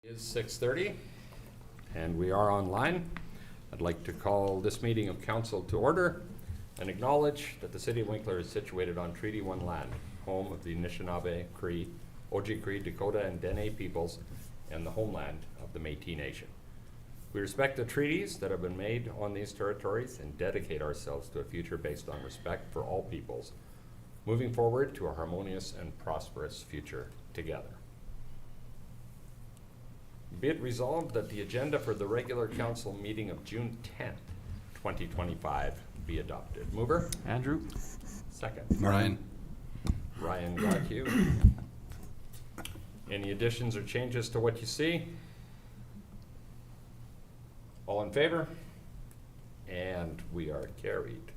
It is 6:30 and we are online. I'd like to call this meeting of council to order and acknowledge that the city of Winkler is situated on Treaty 1 land, home of the Anishinaabe, Cree, Oji-Cree, Dakota, and Dene peoples, and the homeland of the Métis Nation. We respect the treaties that have been made on these territories and dedicate ourselves to a future based on respect for all peoples, moving forward to a harmonious and prosperous future together. Be it resolved that the agenda for the regular council meeting of June 10th, 2025 be adopted. Mover? Andrew. Second. Ryan. Ryan, got you. Any additions or changes to what you see? All in favor? And we are carried.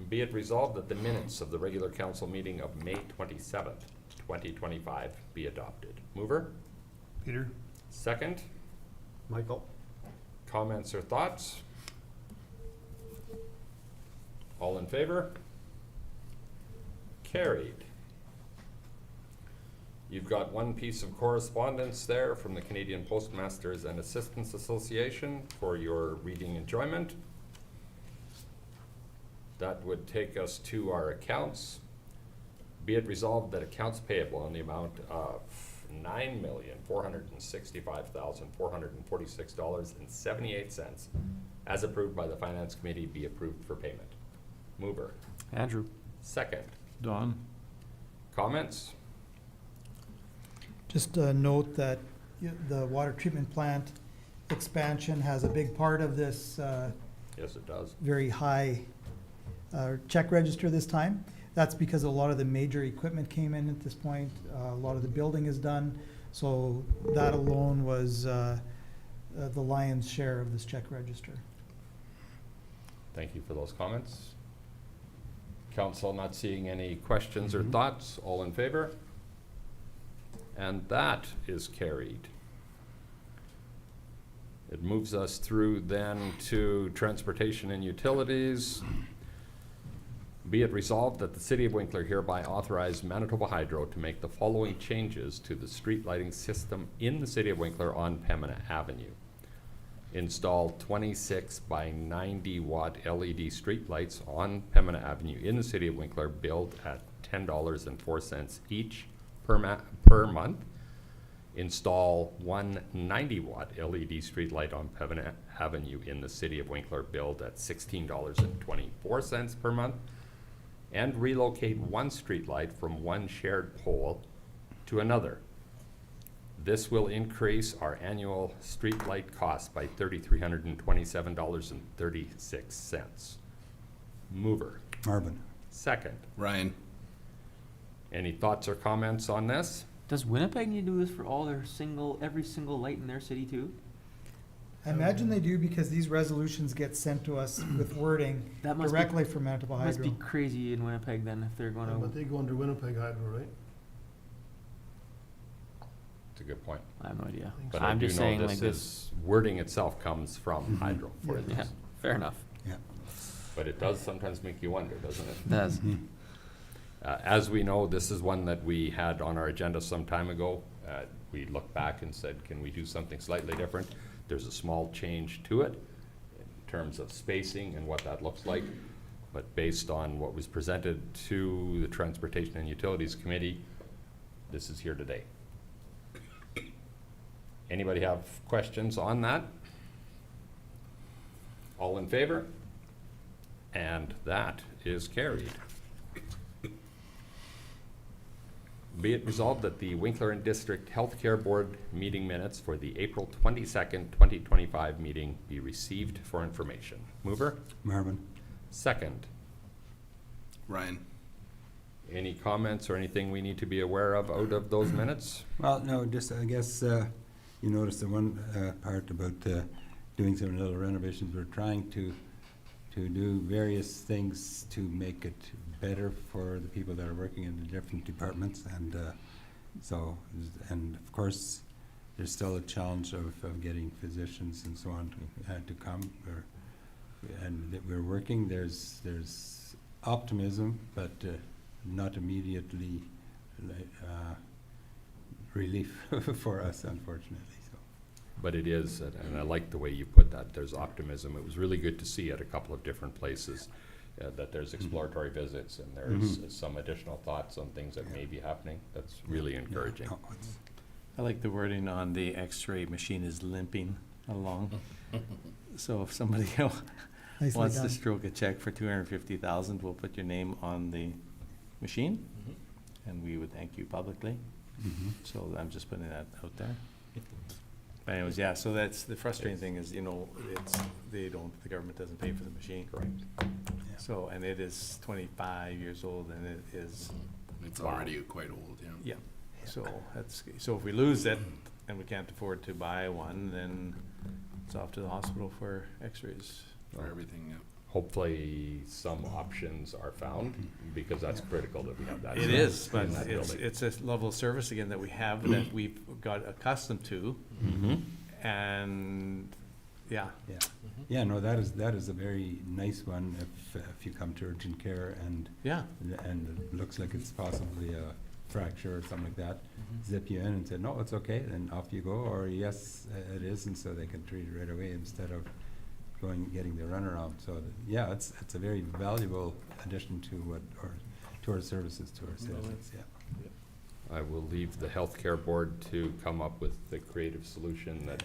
Be it resolved that the minutes of the regular council meeting of May 27th, 2025 be adopted. Mover? Peter. Second. Michael. Comments or thoughts? All in favor? Carried. You've got one piece of correspondence there from the Canadian Postmasters and Assistants Association for your reading enjoyment. That would take us to our accounts. Be it resolved that accounts payable in the amount of $9,465,446.78 as approved by the Finance Committee be approved for payment. Mover? Andrew. Second. Don. Comments? Just a note that the water treatment plant expansion has a big part of this Yes, it does. very high check register this time. That's because a lot of the major equipment came in at this point. A lot of the building is done. So that alone was the lion's share of this check register. Thank you for those comments. Council not seeing any questions or thoughts. All in favor? And that is carried. It moves us through then to transportation and utilities. Be it resolved that the City of Winkler hereby authorize Manitoba Hydro to make the following changes to the street lighting system in the City of Winkler on Pembina Avenue. Install 26 by 90 watt LED street lights on Pembina Avenue in the City of Winkler, billed at $10.04 each per month. Install one 90 watt LED street light on Pembina Avenue in the City of Winkler, billed at $16.24 per month. And relocate one street light from one shared pole to another. This will increase our annual street light cost by $3,327.36. Mover? Marvin. Second. Ryan. Any thoughts or comments on this? Does Winnipeg need to do this for all their every single light in their city too? I imagine they do because these resolutions get sent to us with wording That must directly from Manitoba Must be Hydro. crazy in Winnipeg then if they're going Yeah, to. but they go under Winnipeg Hydro, right? It's a good point. I have no idea. think But so. I I'm do just know saying this like this. is, wording itself comes from Hydro for Yeah. this. Yeah, fair enough. Yeah. But it does sometimes make you wonder, doesn't it? Does. As we know, this is one that we had on our agenda some time ago. We looked back and said, can we do something slightly different? There's a small change to it in terms of spacing and what that looks like. But based on what was presented to the Transportation and Utilities Committee, this is here today. Anybody have questions on that? All in favor? And that is carried. Be it resolved that the Winkler and District Healthcare Board meeting minutes for the April 22nd, 2025 meeting be received for information. Mover? Marvin. Second. Ryan. Any comments or anything we need to be aware of out of those minutes? Well, no, just I guess you noticed the one part about doing some little renovations. We're trying to do various things to make it better for the people that are working in the different departments, and and of course there's still a challenge of getting physicians and so on to come. And that we're working. There's optimism, but not immediately relief for us, unfortunately, so. But it is, and I like the way you put that, there's optimism. It was really good to see at a couple of different places that there's exploratory visits and there's some additional thoughts on things that may be happening. That's really encouraging. No, it's- I like the wording on the x-ray machine is limping along. So if somebody Nicely wants done. to stroke a check for 250,000, we'll put your name on the machine, and we would thank you publicly. Mhm. So I'm just putting that out there. But anyways, yeah, so that's, the frustrating thing is, the government doesn't pay for the machine. Correct. Yeah. So, and it is 25 years old, and it is, It's Wow. already quite old, yeah. so so if we lose it and we can't afford to buy one, then it's off to the hospital for x-rays. For everything, yeah. Hopefully, some options are found, because that's critical that we have that. It is, but in that it's, building. it's a level of service again that we have, that we've got accustomed to, Mhm. and, yeah. Yeah, yeah, no, that is a very nice one if you come to urgent care and it looks like it's possibly a fracture or something like that. Zip you in and say, no, it's okay, then off you go, or yes, it is, and so they can treat it right away instead of getting the runaround. So, yeah, it's a very valuable addition to our services to our citizens, yeah. I will leave the healthcare board to come up with the creative solution that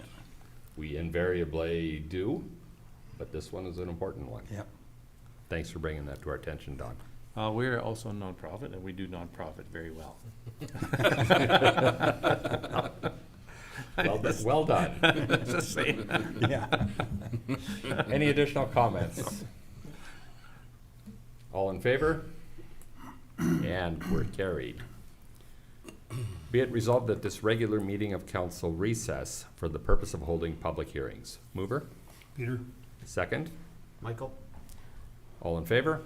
we invariably do, but this one is an important one. Yeah. Thanks for bringing that to our attention, Don. We're also a nonprofit, and we do nonprofit very well. Well done. Just saying. Yeah. Any additional comments? All in favor? And we're carried. Be it resolved that this regular meeting of council recess for the purpose of holding public hearings. Mover? Peter? Second? Michael? All in favor?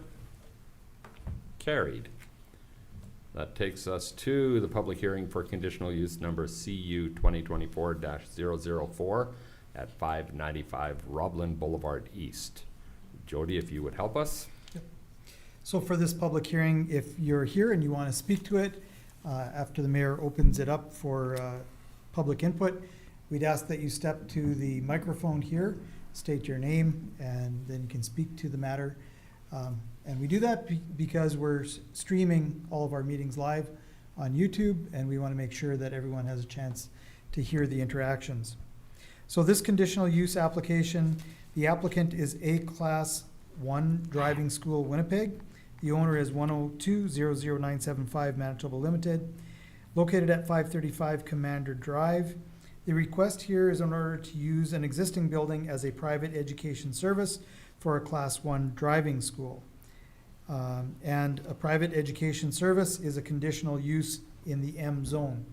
Carried. That takes us to the public hearing for conditional use number CU 2024-004 at 595 Roblin Boulevard East. Jody, if you would help us. So for this public hearing, if you're here and you want to speak to it, after the mayor opens it up for public input, we'd ask that you step to the microphone here, state your name, and then you can speak to the matter. And we do that because we're streaming all of our meetings live on YouTube, and we want to make sure that everyone has a chance to hear the interactions. So this conditional use application, the applicant is A Class 1 Driving School, Winnipeg. The owner is 102-00975 Manitoba Limited, located at 535 Commander Drive. The request here is in order to use an existing building as a private education service for a Class 1 driving school. And a private education service is a conditional use in the M zone.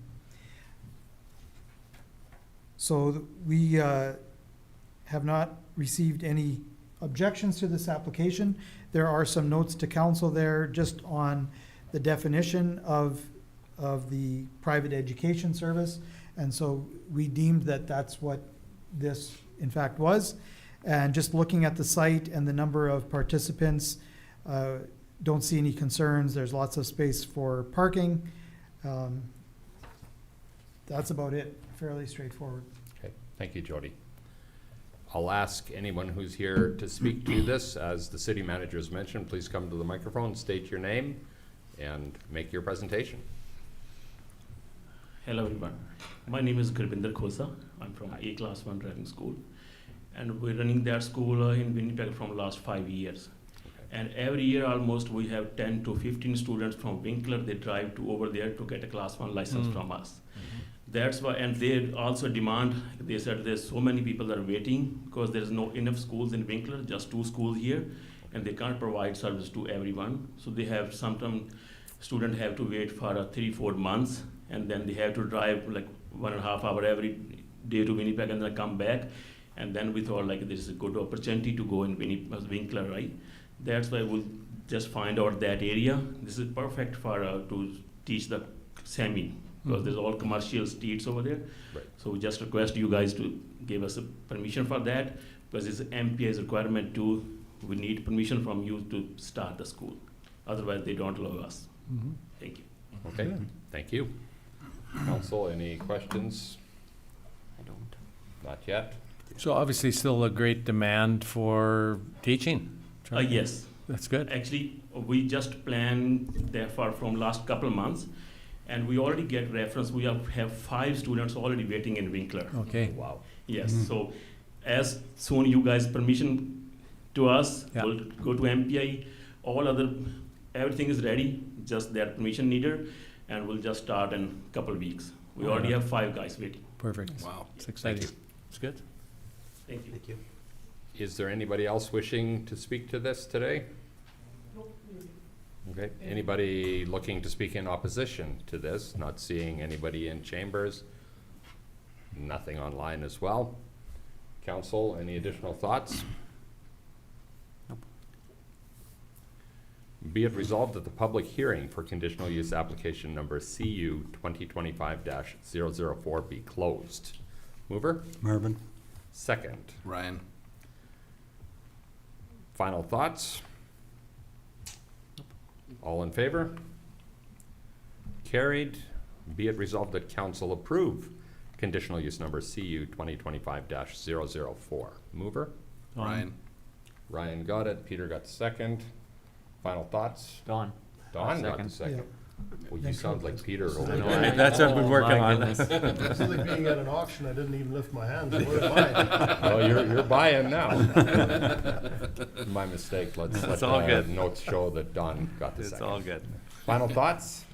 So we have not received any objections to this application. There are some notes to council there just on the definition of the private education service. And so we deemed that that's what this in fact was. And just looking at the site and the number of participants, don't see any concerns. There's lots of space for parking. That's about it. Fairly straightforward. Okay, thank you, Jody. I'll ask anyone who's here to speak to this. As the city manager has mentioned, please come to the microphone, state your name, and make your presentation. Hello everyone, my name is Gurvinder Khosa. I'm from A Class 1 Driving School, and we're running that school in Winnipeg from last 5 years. And every year almost we have 10 to 15 students from Winkler. They drive to over there to get a Class 1 license from us. That's why, and they also demand, they said there's so many people that are waiting because there's no enough schools in Winkler, just 2 schools here, and they can't provide service to everyone. So they have, sometimes students have to wait for 3-4 months, and then they have to drive like 1.5 hours every day to Winnipeg and then come back. And then we thought like this is a good opportunity to go in Winkler, right? That's why we'll just find out that area. This is perfect for to teach the semi, because there's all commercial streets over there. Right. So we just request you guys to give us a permission for that, because it's MPA's requirement too. We need permission from you to start the school. Otherwise, they don't allow us. Thank you. Okay, thank you. Council, any questions? I don't. Not yet? So obviously still a great demand for teaching. Yes. That's good. Actually, we just planned that for from last couple of months, and we already get reference. We have 5 students already waiting in Winkler. Okay. Wow. Yes. So as soon you guys permission to us, Yeah. we'll go to MPI. Everything is ready. Just that permission needed, and we'll just start in a couple of weeks. We Oh, already yeah. have 5 guys waiting. Perfect. Wow. It's exciting. It's good. Thank you. Thank you. Is there anybody else wishing to speak to this today? Okay, anybody looking to speak in opposition to this? Not seeing anybody in chambers. Nothing online as well. Council, any additional thoughts? Be it resolved that the public hearing for conditional use application number CU 2025-004 be closed. Mover? Marvin? Second. Ryan? Final thoughts? All in favor? Carried. Be it resolved that council approve conditional use number CU 2025-004. Mover? Ryan? Ryan got it. Peter got the second. Final thoughts? Dawn. Don got the Second. second. Well, you Thanks, sound Rob. like Peter over I know, there. right? That's what I've been working My on. goodness. It's like being at an auction, I didn't even lift my hand. What am I? Oh, you're buying now. My mistake. Let's let all the good. notes show that Don got the It's second. all good. Final thoughts?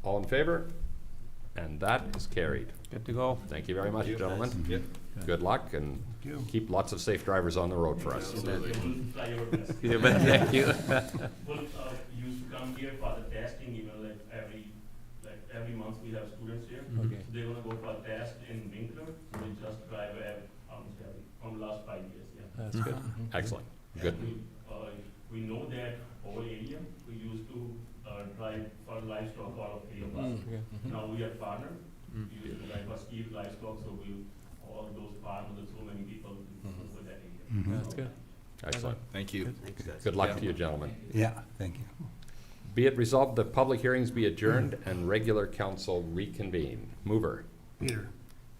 All in favor? And that is carried. Good to go. Thank you very much, gentlemen. Yep. Good luck and Thank you. keep lots of safe drivers on the road for us. Absolutely. We'll try our best. Yeah, but thank you. We'll used to come here for the testing, even every month we have students here. Okay. So they're gonna go for a test in Winkler. We just drive almost from last 5 years. Yeah. That's good. Excellent. Good. We know that whole area. We used to drive for livestock all of 3 of us. Now we are partner. We used to drive for sheep, livestock, so all those farmers and so many people over that area. That's good. Excellent. Thank you. Good luck to you, gentlemen. Yeah, thank you. Be it resolved that public hearings be adjourned and regular council reconvene. Mover. Peter.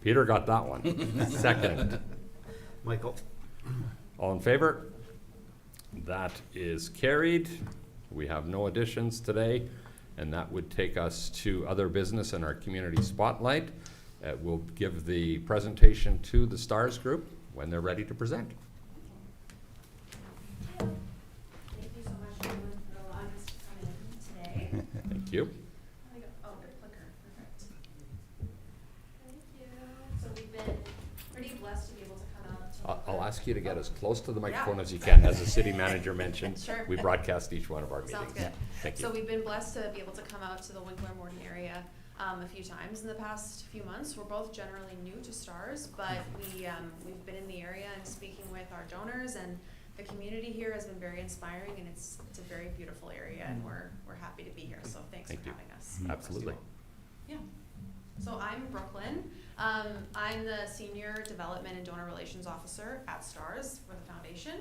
Peter got that one. Second. Michael. All in favor? That is carried. We have no additions today, and that would take us to other business in our community spotlight. We'll give the presentation to the STARS group when they're ready to present. Thank you so much, everyone, for allowing us to come in today. Thank you. Oh, good clicker, perfect. Thank you. So we've been pretty blessed to be able to come out to. I'll ask you to get as close to the microphone as you can. As the city manager mentioned, Sure. we broadcast each one of our meetings. Sounds good. Thank So you. we've been blessed to be able to come out to the Winkler Morton area a few times in the past few months. We're both generally new to STARS, but we've been in the area and speaking with our donors, and the community here has been very inspiring, and it's a very beautiful area, and we're happy to be here. So thanks Thank for you. having us. Absolutely. Yeah. So I'm Brooklyn. I'm the Senior Development and Donor Relations Officer at STARS for the foundation.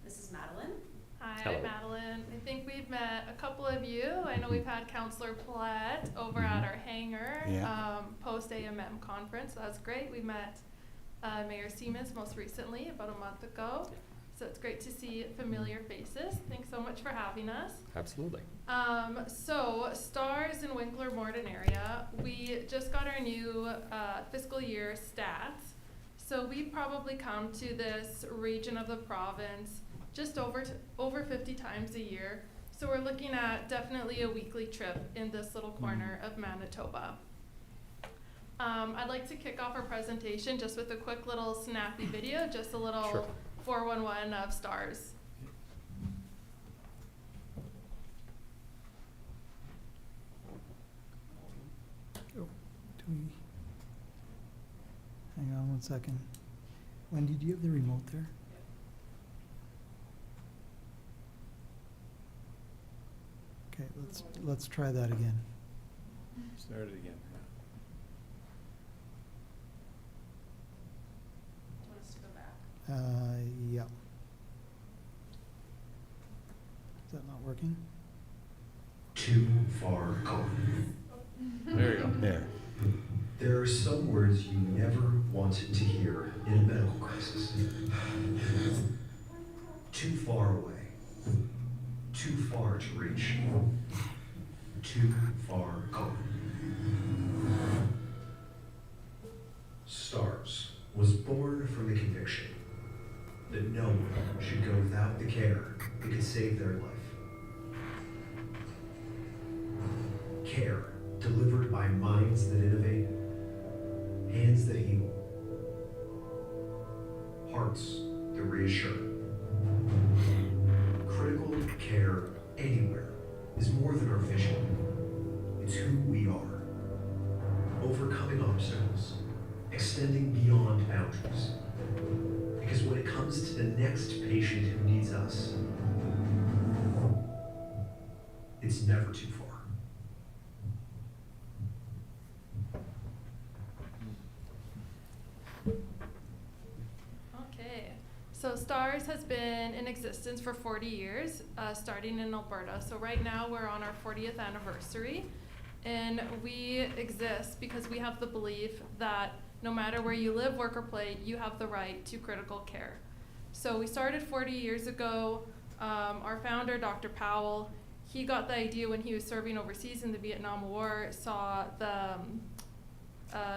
This is Madeline. Hi, Hello. I'm Madeline. I think we've met a couple of you. I know we've had Councillor Platt over at our hangar, Yeah. post AMM conference. That's great. We met Mayor Siemens most recently about a month ago. So it's great to see familiar faces. Thanks so much for having us. Absolutely. So STARS in Winkler Morton area, we just got our new fiscal year stats. So we probably come to this region of the province just over 50 times a year. So we're looking at definitely a weekly trip in this little corner of Manitoba. I'd like to kick off our presentation just with a quick little snappy video, just a little Sure. 411 of STARS. Hang on one second. Wendy, do you have the remote there? Okay, let's try that again. Start it again. Do you want us to go back? Yeah. Is that not working? There you go. There are some words you never wanted to hear in a medical crisis. Too far away. Too far to reach. Too far gone. STARS was born from the conviction that no one should go without the care that could save their life. Care delivered by minds that innovate, hands that heal, hearts that reassure. Critical care anywhere is more than our vision. It's who we are. Overcoming obstacles, extending beyond boundaries. Because when it comes to the next patient who needs us, it's never too far. Okay, so STARS has been in existence for 40 years, starting in Alberta. So right now we're on our 40th anniversary, and we exist because we have the belief that no matter where you live, work, or play, you have the right to critical care. So we started 40 years ago. Our founder, Dr. Powell, he got the idea when he was serving overseas in the Vietnam War, saw the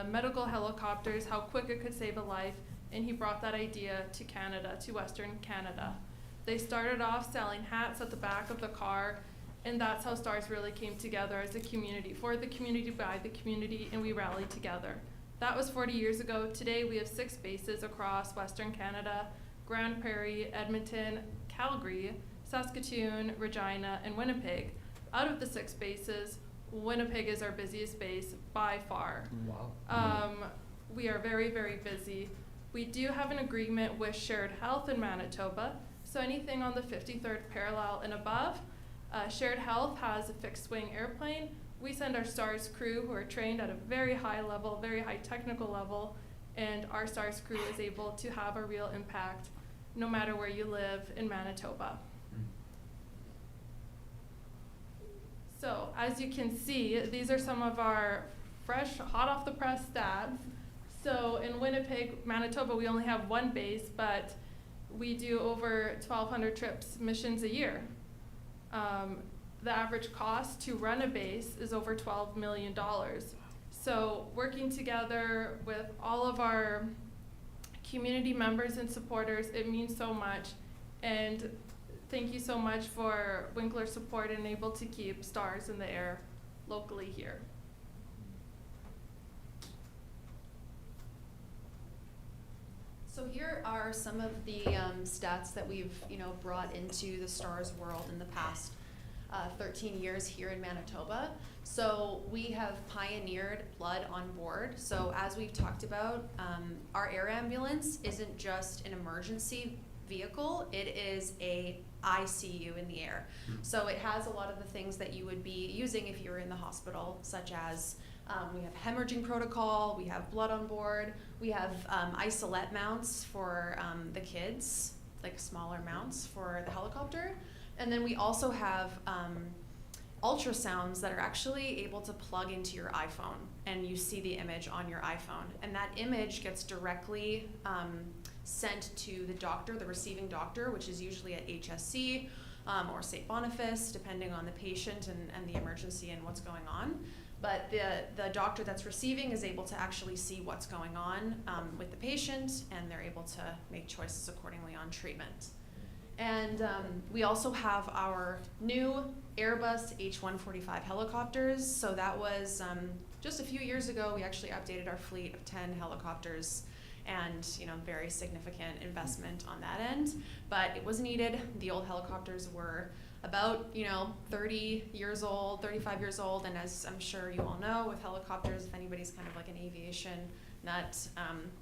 medical helicopters, how quick it could save a life, and he brought that idea to Canada, to Western Canada. They started off selling hats at the back of the car, and that's how STARS really came together as a community, for the community, by the community, and we rallied together. That was 40 years ago. Today we have 6 bases across Western Canada: Grand Prairie, Edmonton, Calgary, Saskatoon, Regina, and Winnipeg. Out of the 6 bases, Winnipeg is our busiest base by far. Wow. We are very, very busy. We do have an agreement with Shared Health in Manitoba, so anything on the 53rd parallel and above, Shared Health has a fixed wing airplane. We send our STARS crew who are trained at a very high level, very high technical level, and our STARS crew is able to have a real impact no matter where you live in Manitoba. So as you can see, these are some of our fresh, hot off the press stats. So in Winnipeg, Manitoba, we only have 1 base, but we do over 1,200 trips, missions a year. The average cost to run a base is over $12 million. So working together with all of our community members and supporters, it means so much. And thank you so much for Winkler support and able to keep STARS in the air locally here. So here are some of the stats that we've brought into the STARS world in the past 13 years here in Manitoba. So we have pioneered blood on board. So as we've talked about, our air ambulance isn't just an emergency vehicle, it is a ICU in the air. So it has a lot of the things that you would be using if you were in the hospital, such as we have hemorrhaging protocol, we have blood on board, we have isolette mounts for the kids, like smaller mounts for the helicopter. And then we also have ultrasounds that are actually able to plug into your iPhone, and you see the image on your iPhone. And that image gets directly sent to the doctor, the receiving doctor, which is usually at HSC or St. Boniface, depending on the patient and the emergency and what's going on. But the doctor that's receiving is able to actually see what's going on with the patient, and they're able to make choices accordingly on treatment. And we also have our new Airbus H-145 helicopters. So that was just a few years ago, we actually updated our fleet of 10 helicopters, and very significant investment on that end. But it was needed. The old helicopters were about 30 years old, 35 years old, and as I'm sure you all know, with helicopters, if anybody's kind of like an aviation nut,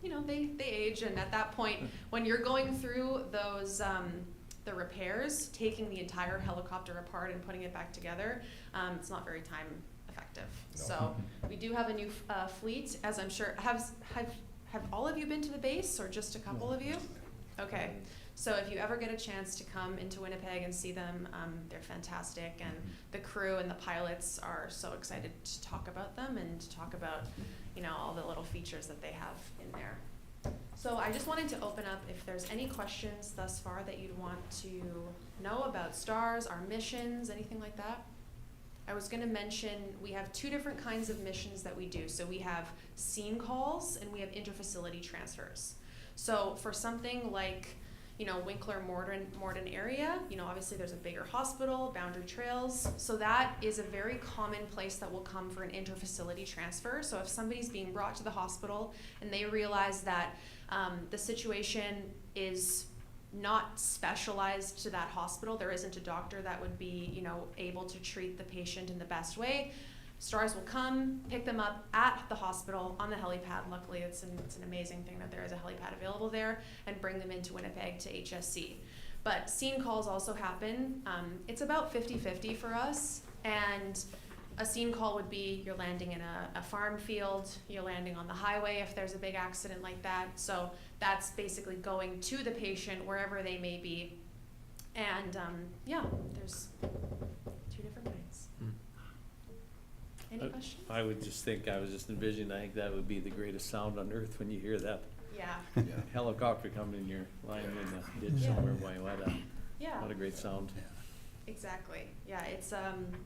they age, and at that point, when you're going through those the repairs, taking the entire helicopter apart and putting it back together, it's not very time effective. No. So we do have a new fleet, as I'm sure, have all of you been to the base, or just a couple of you? Okay, So if you ever get a chance to come into Winnipeg and see them, they're fantastic, and the crew and the pilots are so excited to talk about them and to talk about, all the little features that they have in there. So I just wanted to open up if there's any questions thus far that you'd want to know about STARS, our missions, anything like that. I was gonna mention, we have two different kinds of missions that we do. So we have scene calls and we have interfacility transfers. So for something like, Winkler Morden area, obviously there's a bigger hospital, Boundary Trails. So that is a very common place that will come for an interfacility transfer. So if somebody's being brought to the hospital and they realize that the situation is not specialized to that hospital, there isn't a doctor that would be, able to treat the patient in the best way, STARS will come, pick them up at the hospital on the helipad. Luckily, it's an amazing thing that there is a helipad available there, and bring them into Winnipeg to HSC. But scene calls also happen. It's about 50-50 for us, and a scene call would be you're landing in a farm field, you're landing on the highway if there's a big accident like that. So that's basically going to the patient wherever they may be. And there's two different ways. Any questions? I would just think, I was just envisioning, I think that would be the greatest sound on earth when you hear that Yeah. helicopter coming and you're lying in the ditch Yeah. somewhere going, what Yeah. a great sound. Exactly. Yeah, it's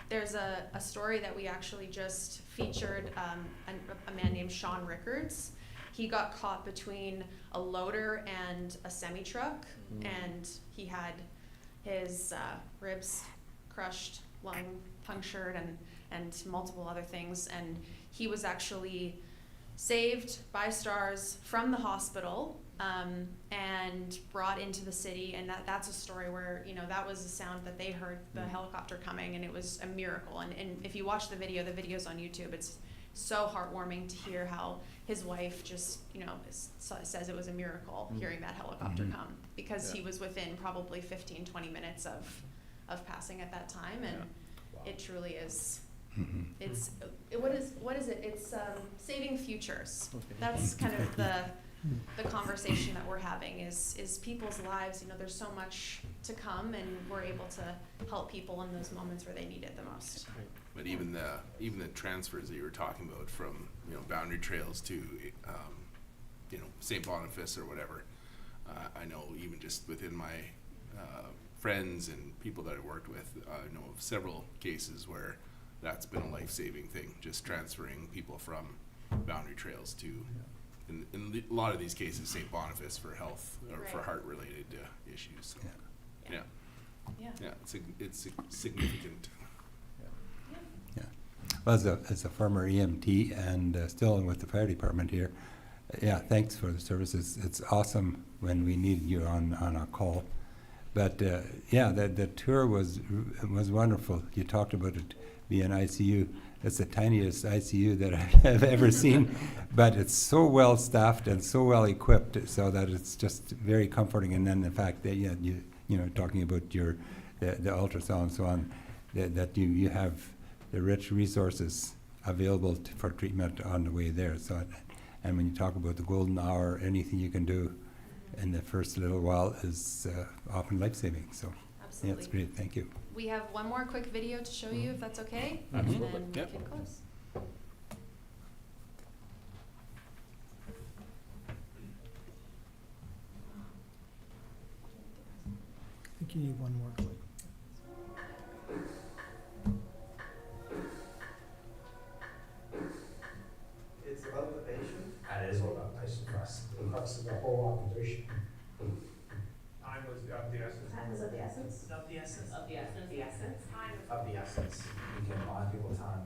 there's a story that we actually just featured, a man named Sean Rickards. He got caught between a loader and a semi-truck, and he had his ribs crushed, lung punctured, and multiple other things, and he was actually saved by STARS from the hospital, and brought into the city, and that's a story where, that was the sound that they heard, the helicopter coming, and it was a miracle. And if you watch the video's on YouTube, it's so heartwarming to hear how his wife just, says it was a miracle hearing that helicopter come, because he was within probably 15-20 minutes of passing at that time, and it truly is. It's what is it? It's saving futures. Okay. That's kind of the conversation that we're having is people's lives. There's so much to come, and we're able to help people in those moments where they need it the most. But even the transfers that you were talking about from, Boundary Trails to, St. Boniface or whatever, I know even just within my friends and people that I worked with, I know of several cases where that's been a life-saving thing, just transferring people from Boundary Trails to, in a lot of these cases, St. Boniface for health or for Right. heart-related issues. So, Yeah. it's significant. Well, as a former EMT and still with the fire department here, thanks for the services. It's awesome when we need you on a call. But the tour was wonderful. You talked about it being ICU. It's the tiniest ICU that I have ever seen, but it's so well staffed and so well equipped, so that it's just very comforting. And then the fact that you talking about the ultrasound and so on, that you have the rich resources available for treatment on the way there. So, and when you talk about the golden hour, anything you can do in the first little while is often life-saving. So, Absolutely. it's great. Thank you. We have one more quick video to show you, if that's okay, Absolutely. and then we Yep. can close. I think you need one more clip. It's about the patient. And it is all about the patient for us. The crux of the whole operation. Time was of the essence. Time is of the essence. Of the essence. Of the essence. The essence. Time. Of the essence. We can buy people time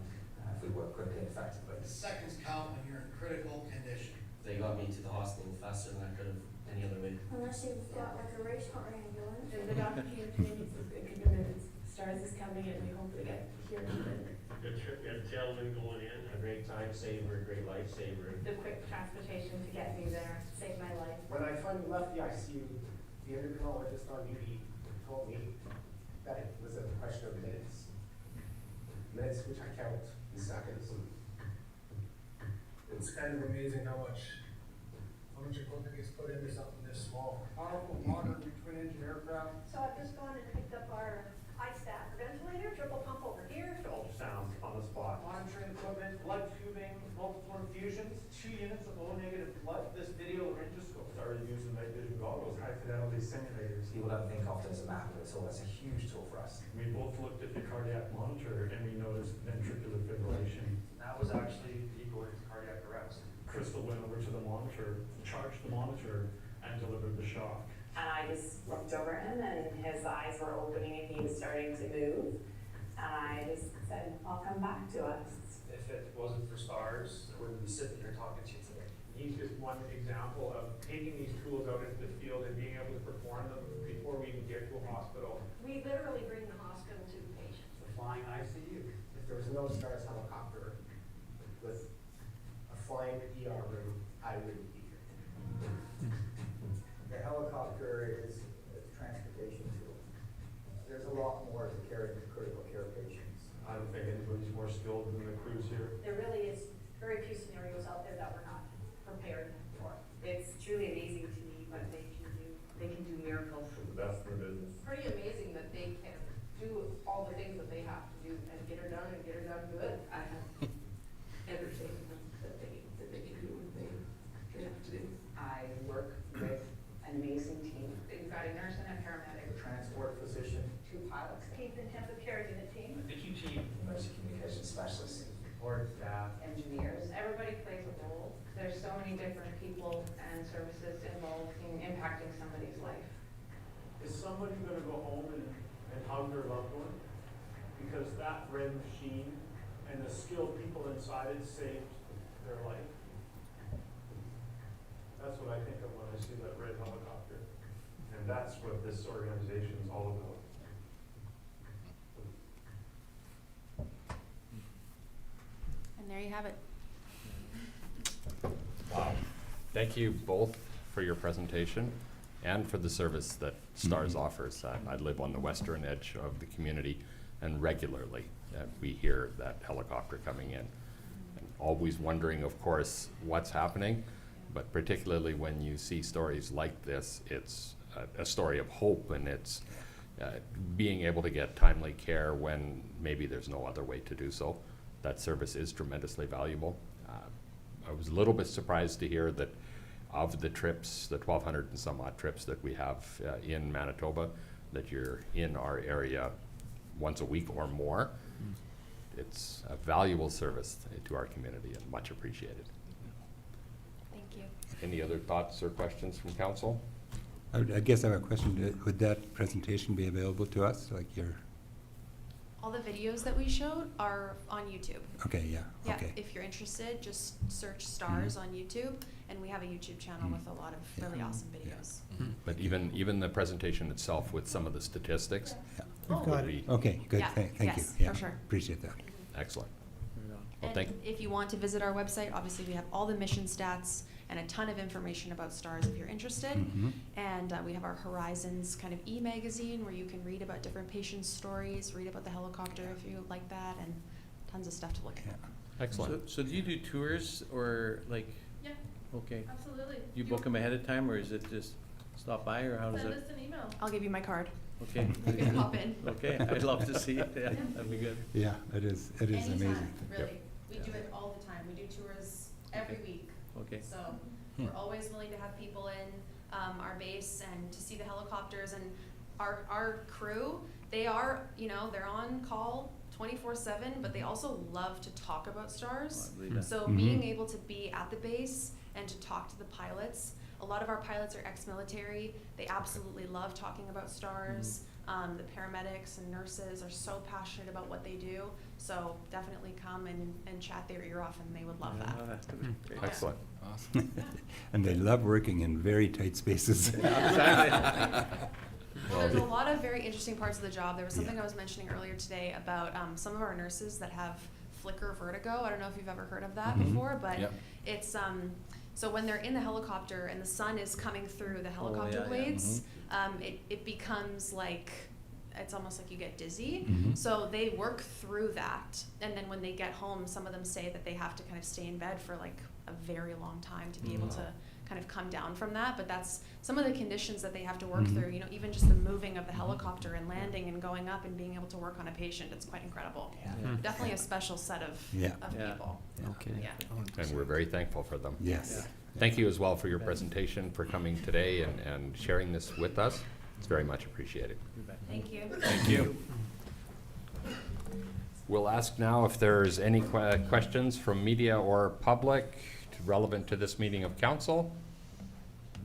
if we work quickly and effectively. Seconds count when you're in critical condition. They got me to the hospital faster than I could have any other way. Unless you've got like a race car ambulance. And the doctor came to me and says, it could be minutes. STARS is coming and we hope to get here in a minute. Good trip, you had a tailwind going in. A great time saver, a great life saver. The quick transportation to get me there saved my life. When I finally left the ICU, the endocrinologist on duty told me that it was a question of minutes. Minutes which I count in seconds. It's kind of amazing how much equipment gets put into something this small. Powerful modern twin engine aircraft. So I've just gone and picked up our iStat ventilator, triple pump over here. Ultrasound on the spot. Monitoring equipment, blood tubing, multiple infusions, 2 units of low negative blood. This video laryngoscope started using night vision goggles, high fidelity simulators. People don't think of it as a macro, so that's a huge tool for us. We both looked at the cardiac monitor and we noticed ventricular fibrillation. That was actually equal to cardiac arrest. Crystal went over to the monitor, charged the monitor, and delivered the shock. And I just looked over him and his eyes were opening and he was starting to move. And I just said, I'll come back to us. If it wasn't for STARS, we wouldn't be sitting here talking to you today. He's just one example of taking these tools out into the field and being able to perform them before we even get to a hospital. We literally bring the hospital to the patient. The flying ICU. If there was no STARS helicopter with a flying ER room, I wouldn't be here. The helicopter is a transportation tool. There's a lot more to carrying critical care patients. I don't think anybody's more skilled than the crews here. There really is very few scenarios out there that we're not prepared for. It's truly amazing to me what they can do. They can do miracles. The best in the business. Pretty amazing that they can do all the things that they have to do and get her done good. I have everything that they can do what they have to do. I work with an amazing team. We've got a nurse and a paramedic. Transport physician, 2 pilots. Keith intensive care unit team. the QT, emergency communication specialist, support staff. Engineers. Everybody plays a role. There's so many different people and services involved in impacting somebody's life. Is somebody gonna go home and hug their loved one? Because that red machine and the skilled people inside it saved their life. That's what I think of when I see that red helicopter. And that's what this organization is all about. And there you have it. Wow. Thank you both for your presentation and for the service that STARS offers. I live on the western edge of the community, and regularly we hear that helicopter coming in. And always wondering, of course, what's happening, but particularly when you see stories like this, it's a story of hope, and it's being able to get timely care when maybe there's no other way to do so. That service is tremendously valuable. I was a little bit surprised to hear that of the trips, the 1,200 and some odd trips that we have in Manitoba, that you're in our area once a week or more. It's a valuable service to our community and much appreciated. Thank you. Any other thoughts or questions from council? I guess I have a question. Would that presentation be available to us, like your? All the videos that we showed are on YouTube. Okay, yeah, Yeah, okay. if you're interested, just search STARS on YouTube, and we have a YouTube channel with a lot of really awesome videos. But even the presentation itself with some of the statistics We've would got it. be Okay, good, Yeah, thank you. yes, Yeah, for sure. appreciate that. excellent. Well, And thank, if you want to visit our website, obviously we have all the mission stats and a ton of information about STARS if you're interested. Mhm. And we have our Horizons kind of e-magazine where you can read about different patients' stories, read about the helicopter if you like that, and tons of stuff to look Yeah. at. excellent. So do you do tours or like, Yeah, okay, absolutely. you book them ahead of time or is it just stop by or how does Send it? us an email. I'll give you my card. Okay. You can hop in. Okay, I'd love to see it, yeah, that'd be good. Yeah, it is Anytime, amazing. really. We do it all the time. We do tours every week. Okay. So we're always willing to have people in our base and to see the helicopters, and our crew, they are, they're on call 24/7, but they also love to talk about STARS. I believe that. So being able to be at the base and to talk to the pilots, a lot of our pilots are ex-military. They absolutely love talking about STARS. The paramedics and nurses are so passionate about what they do. So definitely come and chat their ear off, and they would love that. Oh, that's good. Great. Excellent. And they love working in very tight spaces. Well, there's a lot of very interesting parts of the job. There was something I was mentioning earlier today about some of our nurses that have flicker vertigo. I don't know if you've ever heard of that before, but Yep. it's so when they're in the helicopter and the sun is coming through the helicopter blades, it becomes like, it's almost like you get dizzy. So they work through that, and then when they get home, some of them say that they have to kind of stay in bed for like a very long time to be able to kind of come down from that, but that's some of the conditions that they have to work through, you know, even just the moving of the helicopter and landing and going up and being able to work on a patient, it's quite incredible. Definitely a special set of Yeah. people. Okay. Yeah. And we're very thankful for them. Yes. Thank you as well for your presentation, for coming today and sharing this with us. It's very much appreciated. Thank you. Thank you. We'll ask now if there's any questions from media or public relevant to this meeting of council.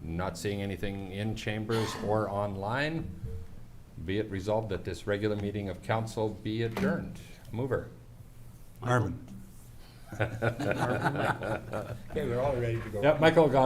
Not seeing anything in chambers or online. Be it resolved that this regular meeting of council be adjourned. Mover. Marvin. Okay, we're all ready to go. Yep, Michael got